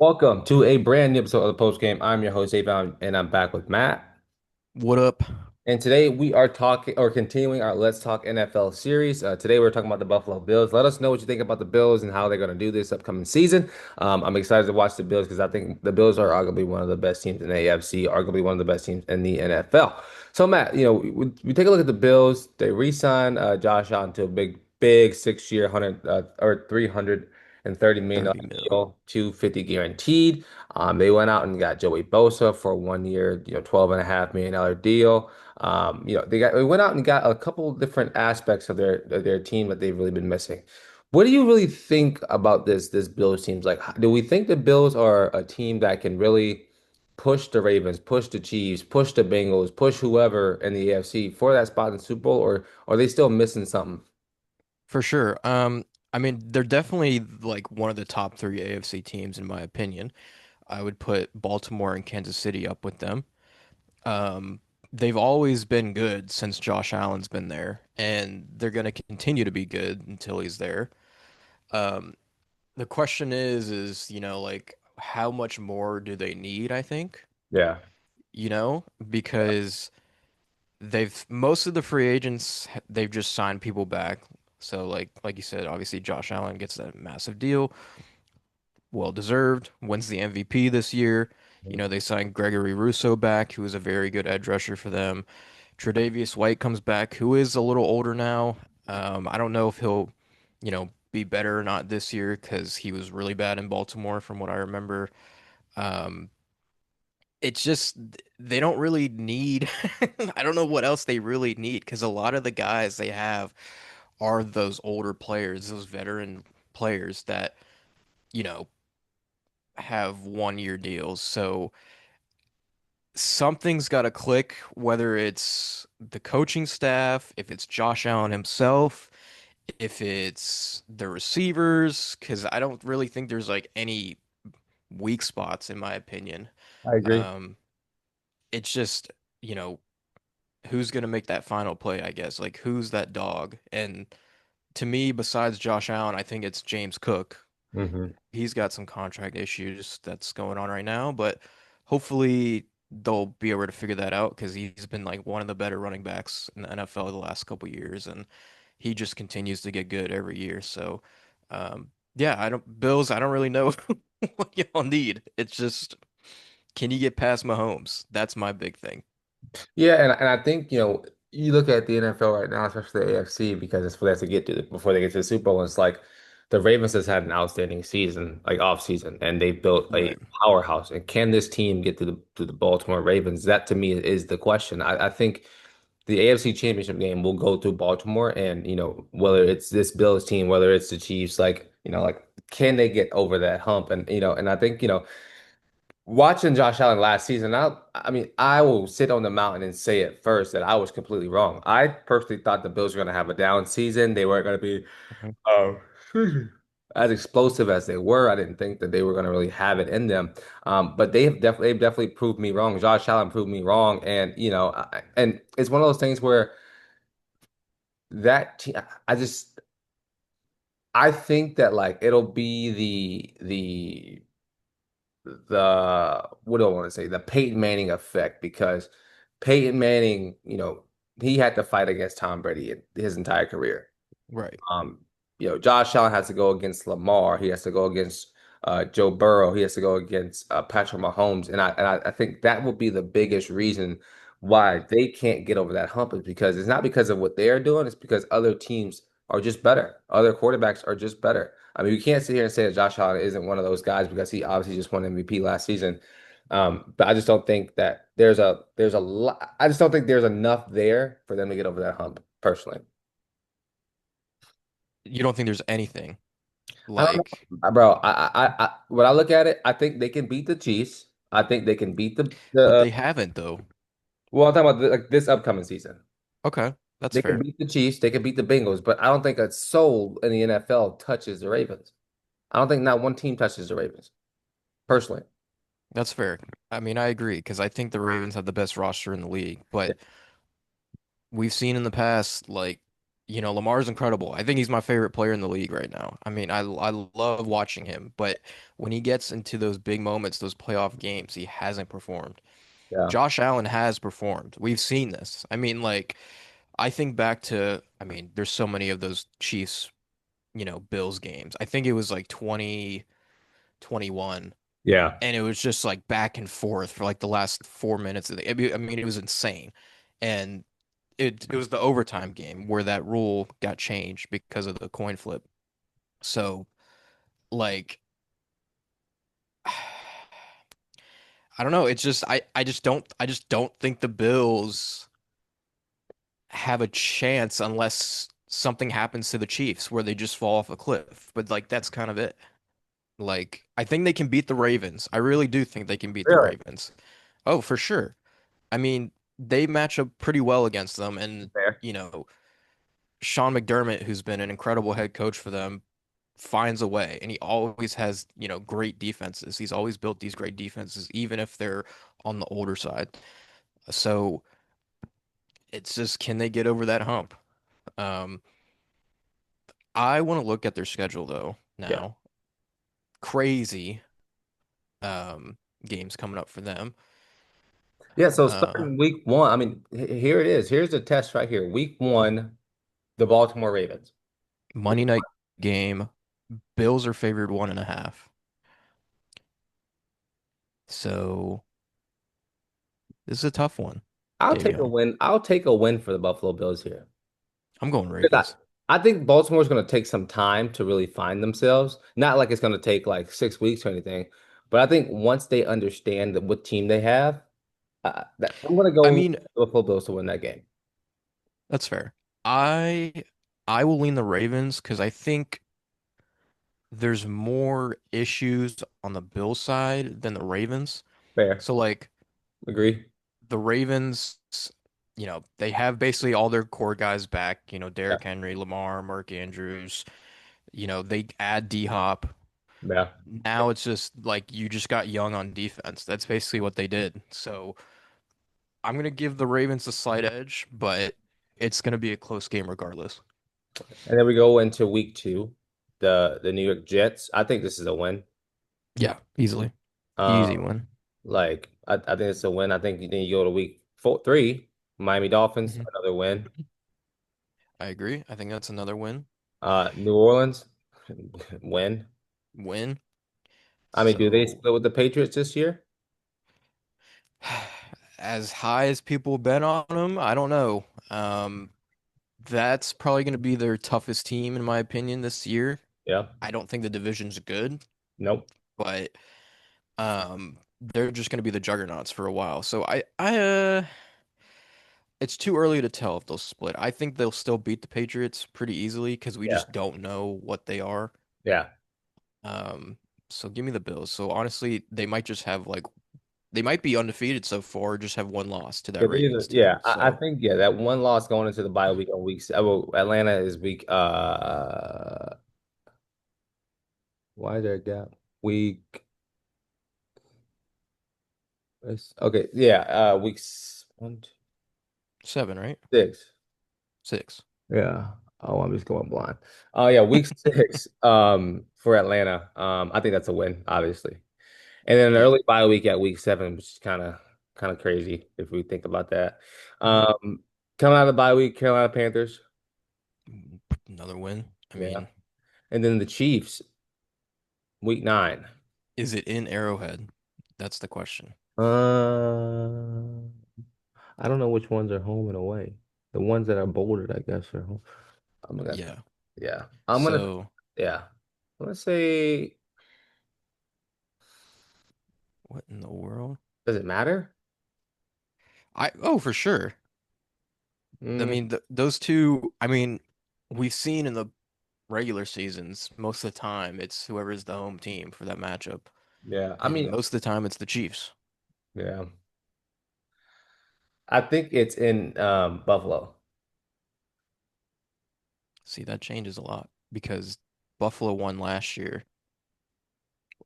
Welcome to a brand new episode of the Post Game. I'm your host, Davion, and I'm back with Matt. What up? And today we are talking or continuing our Let's Talk NFL series. Today we're talking about the Buffalo Bills. Let us know what you think about the Bills and how they're going to do this upcoming season. I'm excited to watch the Bills because I think the Bills are arguably one of the best teams in the AFC, arguably one of the best teams in the NFL. So, Matt, we take a look at the Bills. They re-signed Josh Allen to a big 6 year, 100 or $330 million 30 mil. deal, 250 guaranteed. They went out and got Joey Bosa for a 1 year, $12.5 million deal. They went out and got a couple different aspects of their team that they've really been missing. What do you really think about this Bills team? Like, do we think the Bills are a team that can really push the Ravens, push the Chiefs, push the Bengals, push whoever in the AFC for that spot in the Super Bowl, or are they still missing something? For sure. I mean, they're definitely like one of the top three AFC teams in my opinion. I would put Baltimore and Kansas City up with them. Um, they've always been good since Josh Allen's been there, and they're going to continue to be good until he's there. Um, the question is, like how much more do they need, I think, Yeah, because they've most of the free agents they've just signed people back. So like you said, obviously Josh Allen gets that massive deal, well deserved, wins the MVP this year. They signed Gregory Rousseau back, who is a very good edge rusher for them. Tre'Davious White comes back, who is a little older now. I don't know if he'll, be better or not this year because he was really bad in Baltimore from what I remember. Um, it's just they don't really need I don't know what else they really need because a lot of the guys they have are those older players, those veteran players that, you know, have 1 year deals. So something's got to click, whether it's the coaching staff, if it's Josh Allen himself, if it's the receivers, because I don't really think there's like any weak spots in my opinion. I agree. Um, it's just, you know, who's going to make that final play, I guess. Like, who's that dog? And to me, besides Josh Allen, I think it's James Cook. Hmm. He's got some contract issues that's going on right now, but hopefully they'll be able to figure that out because he's been like one of the better running backs in the NFL the last couple years, and he just continues to get good every year. So, yeah, Bills, I don't really know what y'all need. It's just, can you get past Mahomes? That's my big thing. Yeah, and I think, you look at the NFL right now, especially the AFC, because it's what they have to get to before they get to the Super Bowl. And it's like the Ravens has had an outstanding season, like off season, and they built a Right. powerhouse. And can this team get to the Baltimore Ravens? That to me is the question. I think the AFC Championship game will go through Baltimore, and whether it's this Bills team, whether it's the Chiefs, like can they get over that hump? And I think watching Josh Allen last season, I mean, I will sit on the mountain and say it first that I was completely wrong. I personally thought the Bills were going to have a down season. They weren't going to be Mhm. um, as explosive as they were. I didn't think that they were going to really have it in them. But they've definitely proved me wrong. Josh Allen proved me wrong, and and it's one of those things where that team, I think that like it'll be the what do I want to say? The Peyton Manning effect because Peyton Manning, he had to fight against Tom Brady his entire career. Right. Um, Josh Allen has to go against Lamar. He has to go against Joe Burrow. He has to go against Patrick Mahomes. And I think that will be the biggest reason why they can't get over that hump is because it's not because of what they're doing, it's because other teams are just better. Other quarterbacks are just better. I mean, you can't sit here and say that Josh Allen isn't one of those guys because he obviously just won MVP last season. But I just don't think that there's a lot. I just don't think there's enough there for them to get over that hump, personally. You don't think there's anything I don't like, know, bro. When I look at it, I think they can beat the Chiefs. I think they can beat but they haven't though. well, I'm talking about like this upcoming season. Okay, that's They can fair. beat the Chiefs. They can beat the Bengals, but I don't think a soul in the NFL touches the Ravens. I don't think not one team touches the Ravens, personally. That's fair. I mean, I agree because I think the Ravens have the best roster in the league, Yeah. but we've seen in the past, like, Lamar's incredible. I think he's my favorite player in the league right now. I mean, I love watching him, but when he gets into those big moments, those playoff games, he hasn't performed. Yeah, Josh Allen has performed. We've seen this. I mean, like, I think back to, I mean, there's so many of those Chiefs, Bills games. I think it was like 2021, yeah, and it was just like back and forth for like the last 4 minutes of I mean, it was insane. And it was the overtime game where that rule got changed because of the coin flip. So, like, I don't know. It's just I just don't think the Bills have a chance unless something happens to the Chiefs where they just fall off a cliff. But like that's kind of it. Like I think they can beat the Ravens. I really do think they can beat the really. Ravens. Oh, for sure. I mean, they match up pretty well against them and Fair. you know, Sean McDermott, who's been an incredible head coach for them, finds a way and he always has, great defenses. He's always built these great defenses even if they're on the older side. So, it's just can they get over that hump? Um I want to look at their schedule though Yeah. now. Crazy games coming up for them. Yeah, so Uh starting week one, I mean, here it is. Here's the test right here. Week one, the Baltimore Ravens. Monday night game. Bills are favored 1.5. So this is a tough one, I'll take a Davion. win. I'll take a win for the Buffalo Bills here. I'm going Because Ravens. I think Baltimore's going to take some time to really find themselves. Not like it's going to take like 6 weeks or anything, but I think once they understand that what team they have, I'm going to I go with mean, the Buffalo Bills to win that game. that's fair. I I will lean the Ravens because I think there's more issues on the Bills side than the Ravens. Fair. So like Agree. the Ravens, they have basically all their core guys back, Yeah. Derrick Henry, Lamar, Mark Andrews, they add D-Hop. Yeah. Now it's just like you just got young on defense. That's basically what they did. So I'm gonna give the Ravens a slight edge, but it's gonna be a close game regardless. And then we go into week two, the New York Jets. I think this is a win. Yeah, easily. Um, Easy one. like I think it's a win. I think then you go to week three, Miami Dolphins, Mhm. another win. I agree. I think that's another win. New Orleans, win. Win. I mean, do they So split with the Patriots this year? as high as people bet on them, I don't know. That's probably going to be their toughest team in my opinion this year. Yeah. I don't think the division's good, Nope. but they're just going to be the juggernauts for a while. So it's too early to tell if they'll split. I think they'll still beat the Patriots pretty easily because we Yeah. just don't know what they are. Yeah. Um, so give me the Bills. So honestly, they might be undefeated so far, just have one loss to that Ravens Yeah. team. I So think that one loss going into the bye week on well, Atlanta is week why is there a gap? Week okay, yeah, weeks one, two, 7, right? six. 6. Yeah. Oh, I'm just going blind. Oh yeah, week six for Atlanta. I think that's a win, obviously. And then an Yeah. early bye week at week seven, which is kind of crazy if we think about that. Mhm. Coming out of the bye week, Carolina Panthers. Another win. I Yeah. mean, And then the Chiefs, week nine. is it in Arrowhead? That's the question. Uh, I don't know which ones are home and away. The ones that are bolded, I guess, are home. I'm gonna, Yeah. yeah. So, Yeah. I'm gonna say, what in the world? does it matter? Oh, for sure. I Mm, mean, those two, I mean, we've seen in the regular seasons, most of the time, it's whoever's the home team for that matchup. yeah. I And mean, most of the time, it's the Chiefs. yeah. I think it's in Buffalo. See, that changes a lot because Buffalo won last year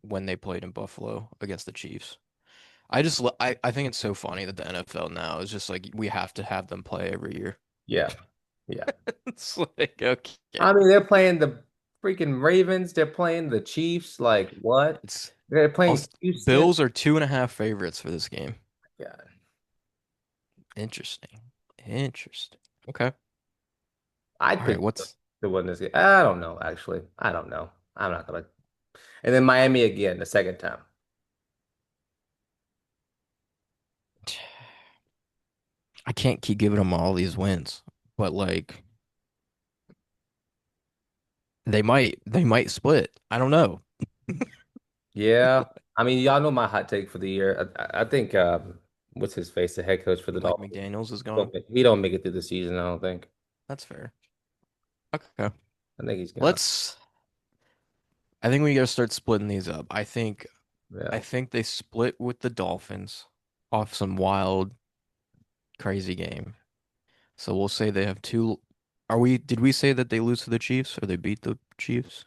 when they played in Buffalo against the Chiefs. I think it's so funny that the NFL now is just like we have to have them play every year. Yeah. Yeah. It's like, okay. I mean, they're playing the freaking Ravens. They're playing the Chiefs. Like, what? It's They're playing also, Houston. Bills are 2.5 favorites for this game. Yeah. Interesting. Interesting. Okay. I'd All right. pick What's the win this game. I don't know, actually. I don't know. I'm not gonna. And then Miami again, the second time. I can't keep giving them all these wins, but like they might split. I don't know. Yeah. I mean, y'all know my hot take for the year. I think what's his face, the head coach for the Mike Dolphins. McDaniels is gone. He don't make it through the season, I don't think. That's fair. Okay. I think he's gone. Let's I think we gotta start splitting these up. I Yeah. think they split with the Dolphins off some wild, crazy game. So we'll say they have two. Did we say that they lose to the Chiefs or they beat the Chiefs?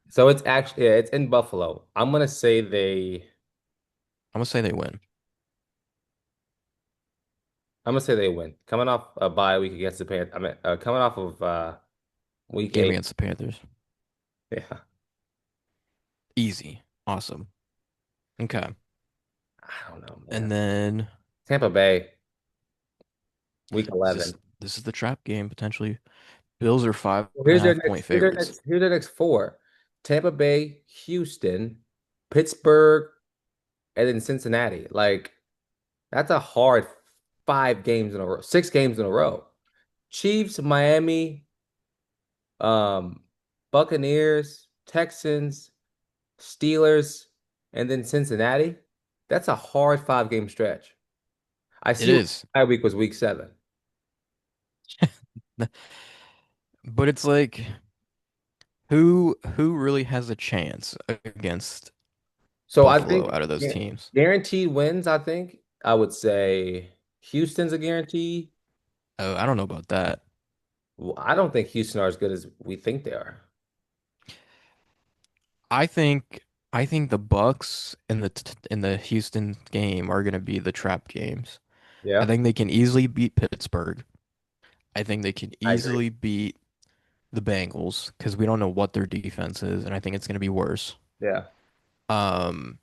So it's actually yeah, it's in Buffalo. I'm gonna say they win. I'm gonna say they win. Coming off a bye week against the Panthers. I mean, coming off of week Game 8. against the Panthers. Yeah. Easy. Awesome. Okay. I don't know, man. And then Tampa Bay, week is 11. this is the trap game potentially. Bills are five Well, and a half point favorites. here's their next four. Tampa Bay, Houston, Pittsburgh, and then Cincinnati. Like that's a hard 5 games in a row, 6 games in a row. Chiefs, Miami, um, Buccaneers, Texans, Steelers, and then Cincinnati. That's a hard 5 game stretch. I It see what is. my week was week 7. But it's like who really has a chance against So I Buffalo think out of those teams? guaranteed wins, I think I would say Houston's a guarantee. Oh, I don't know about that. Well, I don't think Houston are as good as we think they are. I think I think the Bucks and the Houston game are going to be the trap games. I Yeah, think they can easily beat Pittsburgh. I think they can I agree. easily beat the Bengals because we don't know what their defense is, and I think it's going to be worse. Yeah, Um,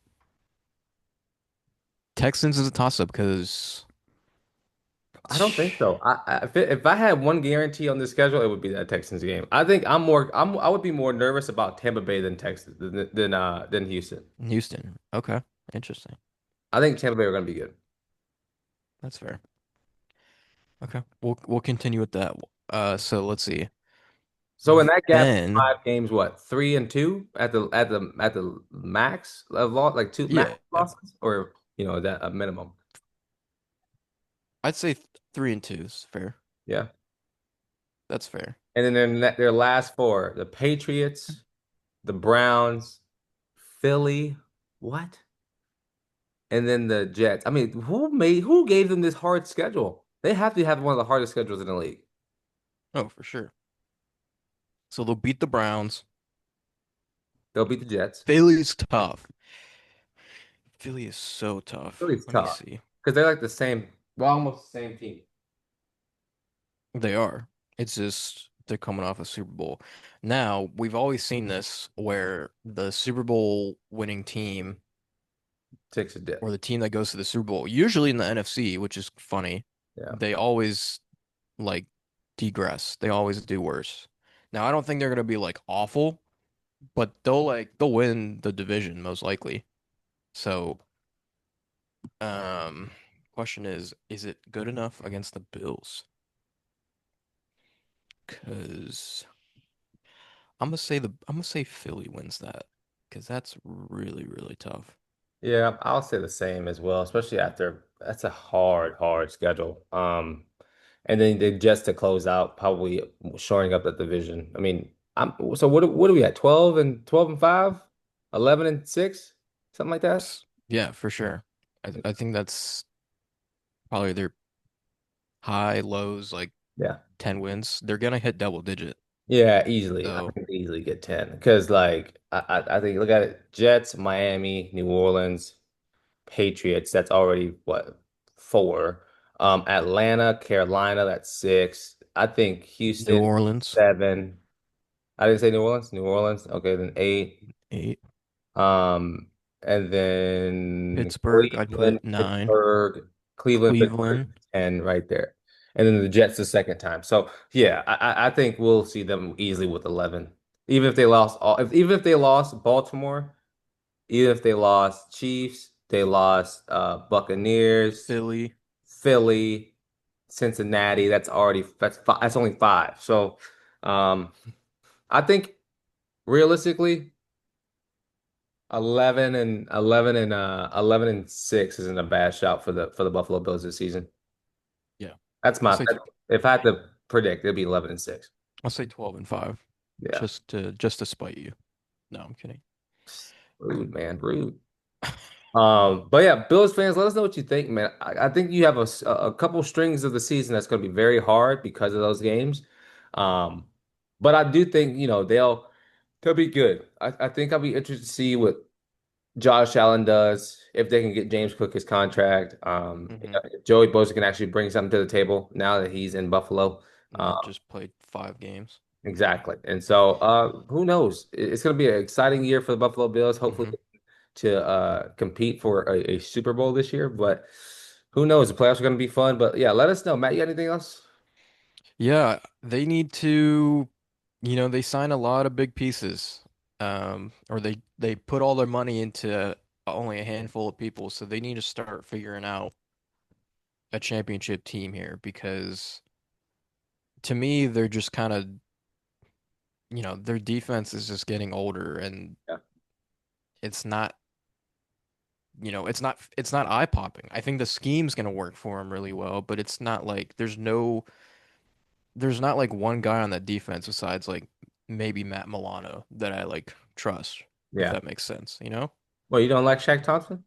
Texans is a toss-up because I don't think so. If I had one guarantee on the schedule, it would be that Texans game. I think I would be more nervous about Tampa Bay than Texas than Houston. Houston. Okay, interesting. I think Tampa Bay are going to be good. That's fair. Okay, we'll continue with that. So let's see. So in that gap, Then 5 games, what 3-2 at the max of loss, like two max yeah, losses, or is that a minimum? I'd say 3-2 is fair. Yeah. That's fair. And then their last four, the Patriots, the Browns, Philly, what? And then the Jets. I mean, who gave them this hard schedule? They have to have one of the hardest schedules in the league. Oh, for sure. So they'll beat the Browns. They'll beat the Jets. Philly's tough. Philly is so tough. Philly's Let me tough see. because they're like the same, well, almost the same team. They are. It's just they're coming off a Super Bowl. Now, we've always seen this where the Super Bowl winning team Takes a dip. or the team that goes to the Super Bowl, usually in the NFC, which is funny, Yeah. they always like degress. They always do worse. Now, I don't think they're gonna be like awful, but they'll win the division most likely. So, um, question is it good enough against the Bills? Because I'm gonna say Philly wins that because that's really really tough. Yeah, I'll say the same as well, especially after that's a hard schedule. And then they just to close out, probably shoring up that division. I mean, so what are we at? 12 and 5, 11 and 6, something like that. Yeah, for sure. I think that's probably their high lows like Yeah. 10 wins. They're gonna hit double digit. Yeah, easily. I So think they easily get 10 because like I think look at it, Jets, Miami, New Orleans, Patriots, that's already what, 4. Atlanta, Carolina, that's 6. I think New Houston Orleans, 7. I didn't say New Orleans. New Orleans. Okay, then 8. 8. Um, and then Pittsburgh, I'd Cleveland, put 9. Pittsburgh, Cleveland, Pittsburgh, Cleveland, 10 right there. And then the Jets the second time. So yeah, I think we'll see them easily with 11. Even if they lost even if they lost Baltimore, even if they lost Chiefs, they lost Buccaneers, Philly. Philly, Cincinnati. That's only five. So I think realistically 11 and 6 isn't a bad shot for the Buffalo Bills this season. Yeah. That's I'll my say if I had to predict, it'd be 11 and 6. 12 and 5 Yeah. just to spite you. No, I'm kidding. Rude, man. Rude. But yeah, Bills fans, let us know what you think, man. I think you have a couple strings of the season that's going to be very hard because of those games. Um, but I do think, they'll be good. I think I'll be interested to see what Josh Allen does, if they can get James Cook his contract. Hmm. If Joey Bosa can actually bring something to the table now that he's in Buffalo. Yeah, just played 5 games. Exactly. And so who knows? It's going to be an exciting year for the Buffalo Bills, hopefully Hmm. to compete for a Super Bowl this year. But who knows? The playoffs are going to be fun. But yeah, let us know. Matt, you got anything else? Yeah, they need to, they sign a lot of big pieces. Or they put all their money into only a handful of people, so they need to start figuring out a championship team here because to me they're just kind of, their defense is just getting older and Yeah. it's not, it's not eye-popping. I think the scheme's going to work for them really well, but it's not like there's not like one guy on that defense besides like maybe Matt Milano that I like trust, if Yeah. that makes sense, you know? Well, you don't like Shaq Thompson?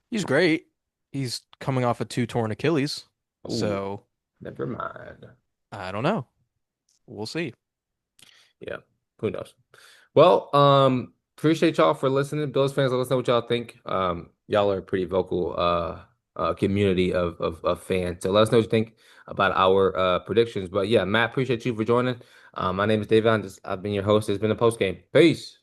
He's great. He's coming off of 2 torn Achilles. Oh, So, never mind. I don't know. We'll see. Yeah. Who knows? Well, appreciate y'all for listening. Bills fans, let us know what y'all think. Y'all are a pretty vocal community of fans. So let us know what you think about our predictions. But yeah, Matt, appreciate you for joining. My name is Davion. I've been your host. It's been a post game. Peace.